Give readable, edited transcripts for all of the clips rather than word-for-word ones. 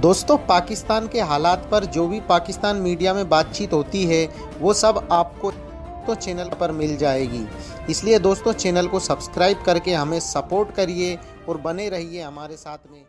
دوستو پاکستان کے حالات پر جو بھی پاکستان میڈیا میں بات چیت ہوتی ہے وہ سب آپ کو تو چینل پر مل جائے گی، اس لیے دوستو چینل کو سبسکرائب کر کے ہمیں سپورٹ کریے اور بنے رہیے ہمارے ساتھ میں۔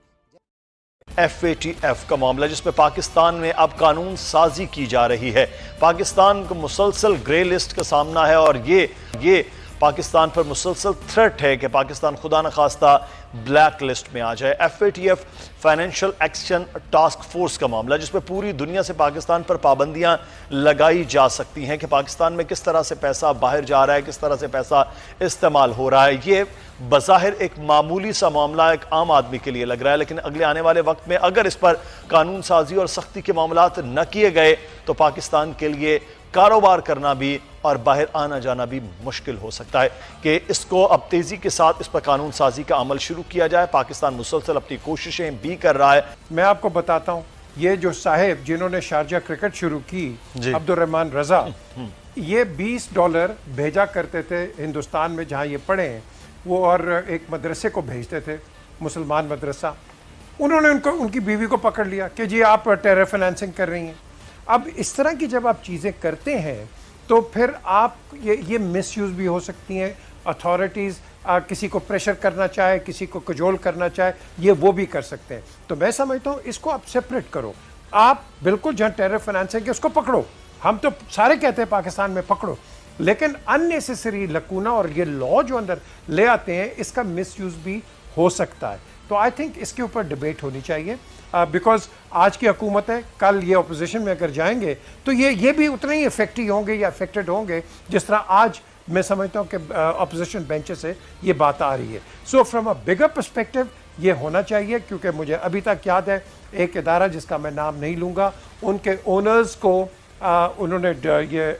FATF کا معاملہ جس میں پاکستان میں اب قانون سازی کی جا رہی ہے، پاکستان کو مسلسل گرے لسٹ کا سامنا ہے اور یہ پاکستان پر مسلسل تھریٹ ہے کہ پاکستان خدا نخواستہ بلیک لسٹ میں آ جائے۔ FATF financial action task force کا معاملہ جس میں پوری دنیا سے پاکستان پر پابندیاں لگائی جا سکتی ہیں کہ پاکستان میں کس طرح سے پیسہ باہر جا رہا ہے، کس طرح سے پیسہ استعمال ہو رہا ہے۔ یہ بظاہر ایک معمولی سا معاملہ ایک عام آدمی کے لیے لگ رہا ہے، لیکن اگلے آنے والے وقت میں اگر اس پر قانون سازی اور سختی کے معاملات نہ کیے گئے تو پاکستان کے لیے کاروبار کرنا بھی اور باہر آنا جانا بھی مشکل ہو سکتا ہے کہ اس کو اب تیزی کے ساتھ اس پر قانون سازی کا عمل شروع کیا جائے۔ پاکستان مسلسل اپنی کوششیں بھی کر رہا ہے۔ میں آپ کو بتاتا ہوں، یہ جو صاحب جنہوں نے شارجہ کرکٹ شروع کی، عبدالرحمن رضا، یہ $20 بھیجا کرتے تھے ہندوستان میں جہاں یہ پڑھے ہیں وہ، اور ایک مدرسے کو بھیجتے تھے، مسلمان مدرسہ۔ انہوں نے ان کی بیوی کو پکڑ لیا کہ جی آپ ٹیرر فنانسنگ کر رہی ہیں۔ اب اس طرح کی جب آپ چیزیں کرتے ہیں تو پھر آپ یہ مس یوز بھی ہو سکتی ہیں۔ اتھارٹیز کسی کو پریشر کرنا چاہے، کسی کو کجول کرنا چاہے، یہ وہ بھی کر سکتے ہیں۔ تو میں سمجھتا ہوں اس کو آپ سیپریٹ کرو، آپ بالکل جہاں ٹیرر فنانسنگ ہے اس کو پکڑو، ہم تو سارے کہتے ہیں پاکستان میں پکڑو، لیکن اننیسیسری لکونہ اور یہ لا جو اندر لے آتے ہیں اس کا مس یوز بھی ہو سکتا ہے۔ تو آئی تھنک اس کے اوپر ڈبیٹ ہونی چاہیے، بیکاز آج کی حکومت ہے، کل یہ اپوزیشن میں اگر جائیں گے تو یہ بھی اتنے ہی افیکٹی ہوں گے یا افیکٹڈ ہوں گے جس طرح آج میں سمجھتا ہوں کہ اپوزیشن بینچ سے یہ بات آ رہی ہے۔ So from a bigger perspective یہ ہونا چاہیے، کیونکہ مجھے ابھی تک یاد ہے ایک ادارہ جس کا میں نام نہیں لوں گا، ان کے اونرز کو انہوں نے یہ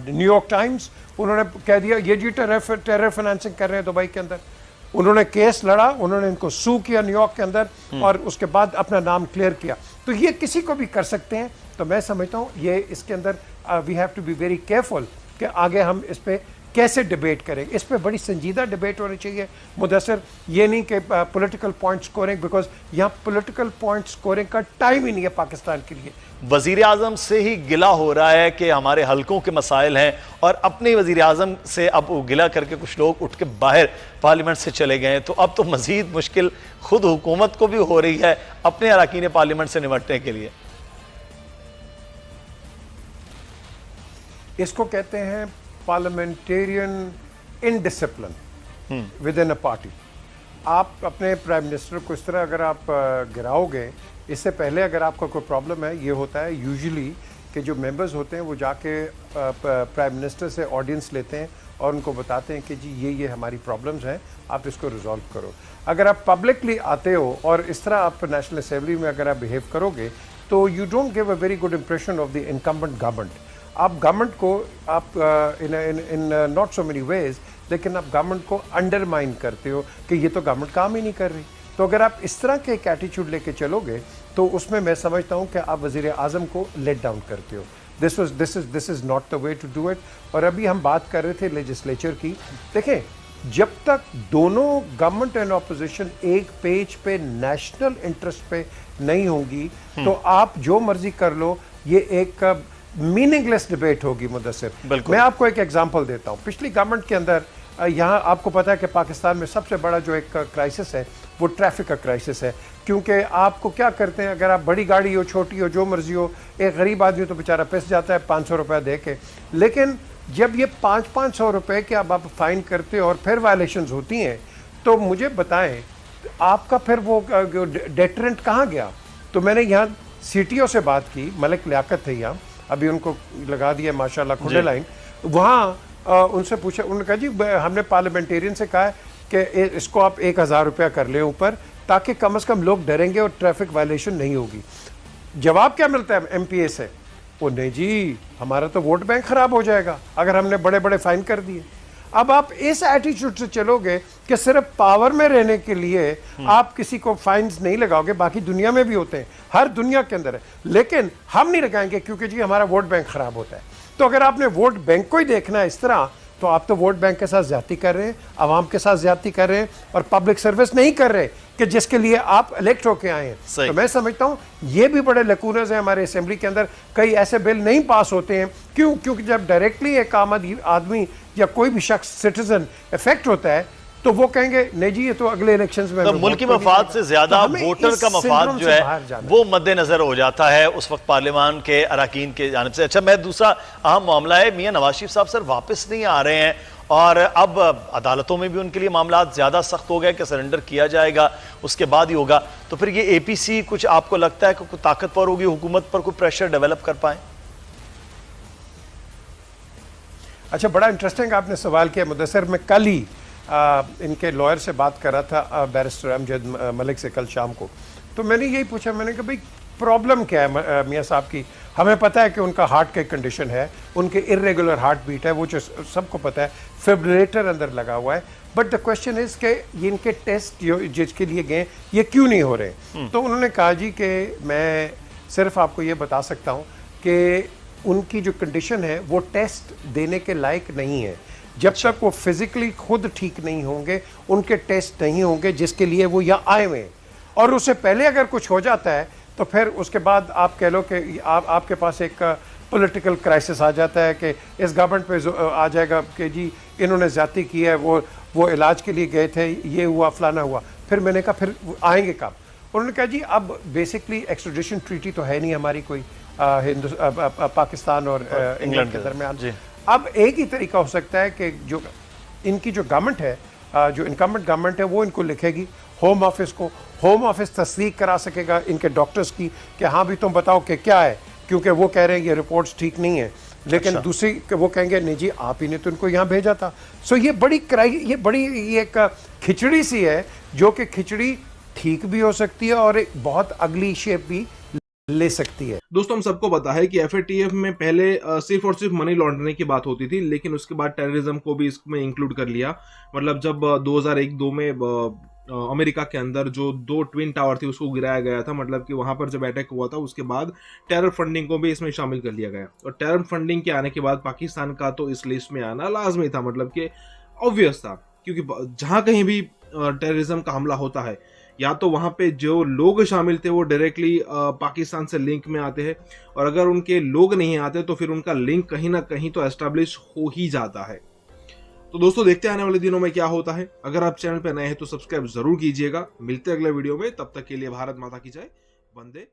نیو یارک ٹائمز انہوں نے کہہ دیا یہ جی ٹیرر فنانسنگ کر رہے ہیں دبئی کے اندر۔ انہوں نے کیس لڑا، انہوں نے ان کو سو کیا نیو یارک کے اندر اور اس کے بعد اپنا نام کلیئر کیا۔ تو یہ کسی کو بھی کر سکتے ہیں، تو میں سمجھتا ہوں یہ اس کے اندر we have to be very careful کہ آگے ہم اس پہ کیسے ڈیبیٹ کریں۔ اس پہ بڑی سنجیدہ ڈیبیٹ ہونی چاہیے مدثر، یہ نہیں کہ پولیٹیکل پوائنٹ سکورنگ، بیکاز یہاں پولیٹیکل پوائنٹ سکورنگ کا ٹائم ہی نہیں ہے پاکستان کے لیے۔ وزیر اعظم سے ہی گلہ ہو رہا ہے کہ ہمارے حلقوں کے مسائل ہیں، اور اپنے وزیر اعظم سے اب وہ گلہ کر کے کچھ لوگ اٹھ کے باہر پارلیمنٹ سے چلے گئے ہیں، تو اب تو مزید مشکل خود حکومت کو بھی ہو رہی ہے اپنے اراکین پارلیمنٹ سے نمٹنے کے لیے۔ اس کو کہتے ہیں parliamentarian indiscipline with in a party. آپ اپنے پرائم منسٹر کو اس طرح اگر آپ گراؤ گے، اس سے پہلے اگر آپ کا کوئی پرابلم ہے، یہ ہوتا ہے یوزلی کہ جو ممبرز ہوتے ہیں وہ جا کے پرائم منسٹر سے آڈینس لیتے ہیں اور ان کو بتاتے ہیں کہ جی یہ ہماری پرابلمز ہیں، آپ اس کو ریزالو کرو۔ اگر آپ پبلکلی آتے ہو اور اس طرح آپ نیشنل اسمبلی میں اگر آپ بہیو کرو گے تو you don't give a very good impression of the incumbent government. آپ گورنمنٹ کو آپ in not so many ways, لیکن آپ گورنمنٹ کو انڈرمائن کرتے ہو کہ یہ تو گورنمنٹ کام ہی نہیں کر رہی۔ تو اگر آپ اس طرح کے ایک ایٹیچیوڈ لے کے چلو گے تو اس میں سمجھتا ہوں کہ آپ وزیر اعظم کو لیٹ ڈاؤن کرتے ہو۔ This is not the way to do it. اور ابھی ہم بات کر رہے تھے لیجسلیچر کی، دیکھیں جب تک دونوں گورنمنٹ اینڈ اپوزیشن ایک پیج پہ نیشنل انٹرسٹ پہ نہیں ہوں گی تو آپ جو مرضی کر لو، یہ ایک میننگ لیس ڈبیٹ ہوگی مدثر۔ میں آپ کو ایک ایگزامپل دیتا ہوں، پچھلی گورنمنٹ کے اندر یہاں آپ کو پتا ہے کہ پاکستان میں سب سے بڑا جو ایک کرائسس ہے وہ ٹریفک کا کرائسس ہے، کیونکہ آپ کو کیا کرتے ہیں، اگر آپ بڑی گاڑی ہو چھوٹی ہو جو مرضی ہو، ایک غریب آدمی تو بیچارہ پس جاتا ہے 500 روپے دے کے، لیکن جب یہ 500 روپے کے اب آپ فائن کرتے اور پھر وائلیشنز ہوتی ہیں تو مجھے بتائیں آپ کا پھر وہ ڈیٹرنٹ کہاں گیا؟ تو میں نے یہاں سی ٹی او سے بات کی، ملک لیاقت تھے یہاں، ابھی ان کو لگا دیا ماشاءاللہ کھڈے لائن، وہاں ان سے پوچھا، انہوں نے کہا جی ہم نے پارلیمنٹیرین سے کہا ہے کہ اس کو آپ 1000 روپیہ کر لیں اوپر، تاکہ کم از کم لوگ ڈریں گے اور ٹریفک وائلیشن نہیں ہوگی۔ جواب کیا ملتا ہے ایم پی اے سے؟ وہ نہیں جی ہمارا تو ووٹ بینک خراب ہو جائے گا اگر ہم نے بڑے بڑے فائن کر دیے۔ اب آپ اس ایٹیچیوڈ سے چلو گے کہ صرف پاور میں رہنے کے لیے آپ کسی کو فائنز نہیں لگاؤ گے، باقی دنیا میں بھی ہوتے ہیں، ہر دنیا کے اندر ہے، لیکن ہم نہیں لگائیں گے کیونکہ جی ہمارا ووٹ بینک خراب ہوتا ہے۔ تو اگر آپ نے ووٹ بینک کو ہی دیکھنا ہے اس طرح، تو آپ تو ووٹ بینک کے ساتھ زیادتی کر رہے ہیں، عوام کے ساتھ زیادتی کر رہے ہیں اور پبلک سروس نہیں کر رہے۔ کہ جس کے لیے آپ الیکٹ ہو کے آئے ہیں. صحیح. تو میں سمجھتا ہوں یہ بھی بڑے لیکونز ہیں ہمارے اسمبلی کے اندر. کئی ایسے بل نہیں پاس ہوتے ہیں. کیونکہ جب ڈائریکٹلی ایک عام آدمی یا کوئی بھی شخص سٹیزن افیکٹ ہوتا ہے تو وہ کہیں گے نہیں جی یہ تو اگلے الیکشنز میں ملکی مفاد سے زیادہ ووٹر کا مفاد جو ہے وہ مد نظر ہو جاتا ہے اس وقت پارلیمان کے اراکین کے جانب سے. اچھا میں دوسرا اہم معاملہ ہے میاں نواز شریف صاحب سر واپس نہیں آ رہے ہیں اور اب عدالتوں میں بھی ان کے لیے معاملات زیادہ سخت ہو گئے کہ سرنڈر کیا جائے گا اس کے بعد ہی ہوگا. تو پھر یہ اے پی سی کچھ آپ کو لگتا ہے کہ کوئی طاقتور ہوگی حکومت پر کوئی پریشر ڈیولپ کر پائیں؟ اچھا بڑا انٹرسٹنگ آپ نے سوال کیا مدثر. میں کل ہی ان کے لائر سے بات کر رہا تھا بیرسٹر امجد ملک سے کل شام کو. تو میں نے یہی پوچھا میں نے کہا بھئی پرابلم کیا ہے میاں صاحب کی. ہمیں پتہ ہے کہ ان کا ہارٹ کی کنڈیشن ہے, ان کے ارریگولر ہارٹ بیٹ ہے, وہ جو سب کو پتہ ہے, فیبریلیٹر اندر لگا ہوا ہے. بٹ دا کوشچن از کہ یہ ان کے ٹیسٹ جس کے لیے گئے یہ کیوں نہیں ہو رہے. تو انہوں نے کہا جی کہ میں صرف آپ کو یہ بتا سکتا ہوں کہ ان کی جو کنڈیشن ہے وہ ٹیسٹ دینے کے لائق نہیں ہے. جب تک وہ فزیکلی خود ٹھیک نہیں ہوں گے ان کے ٹیسٹ نہیں ہوں گے جس کے لیے وہ یہاں آئے ہوئے ہیں. اور اس سے پہلے اگر کچھ ہو جاتا ہے تو پھر اس کے بعد آپ کہہ لو کہ آپ کے پاس ایک پولیٹیکل کرائسس آ جاتا ہے کہ اس گورنمنٹ پہ آ جائے گا کہ جی انہوں نے زیادتی کی ہے, وہ علاج کے لیے گئے تھے, یہ ہوا فلانا ہوا. پھر میں نے کہا پھر آئیں گے کب. انہوں نے کہا جی اب بیسکلی ایکسٹریڈیشن ٹریٹی تو ہے نہیں ہماری کوئی پاکستان اور انگلینڈ کے درمیان. اب ایک ہی طریقہ ہو سکتا ہے کہ جو ان کی جو گورنمنٹ ہے, جو انکمبنٹ گورنمنٹ ہے, وہ ان کو لکھے گی ہوم آفس کو. ہوم آفس تصدیق کرا سکے گا ان کے ڈاکٹرز کی کہ ہاں بھی تم بتاؤ کہ کیا ہے, کیونکہ وہ کہہ رہے ہیں یہ رپورٹس ٹھیک نہیں ہیں. لیکن دوسری وہ کہیں گے نہیں جی آپ ہی نے تو ان کو یہاں بھیجا تھا. سو یہ بڑی یہ ایک کھچڑی سی ہے جو کہ کھچڑی ٹھیک بھی ہو سکتی ہے اور ایک بہت اگلی شیپ بھی لے سکتی ہے. دوستوں ہم سب کو پتا ہے کہ ایف اے ٹی ایف میں پہلے صرف اور صرف منی لانڈرنگ کی بات ہوتی تھی, لیکن اس کے بعد ٹیررزم کو بھی اس میں انکلوڈ کر لیا. مطلب جب 2001-2 میں امریکہ کے اندر جو 2 ٹوین ٹاور تھی اس کو گرایا گیا تھا, مطلب کہ وہاں پر جب اٹیک ہوا تھا اس کے بعد ٹیرر فنڈنگ کو بھی اس میں شامل کر لیا گیا. اور ٹیرر فنڈنگ کے آنے کے بعد پاکستان کا تو اس لسٹ میں آنا لازمی تھا, مطلب کہ آبویس تھا, کیونکہ جہاں کہیں بھی ٹیررزم کا حملہ ہوتا ہے یا تو وہاں پہ جو لوگ شامل تھے وہ ڈائریکٹلی پاکستان سے لنک میں آتے ہیں, اور اگر ان کے لوگ نہیں آتے تو پھر ان کا لنک کہیں نہ کہیں تو اسٹیبلش ہو ہی جاتا ہے. تو دوستوں دیکھتے ہیں آنے والے دنوں میں کیا ہوتا ہے. اگر آپ چینل پہ نئے ہیں تو سبسکرائب ضرور کیجیے گا. ملتے ہیں اگلے ویڈیو میں, تب تک کے لیے بھارت ماتا کی جائے. وندے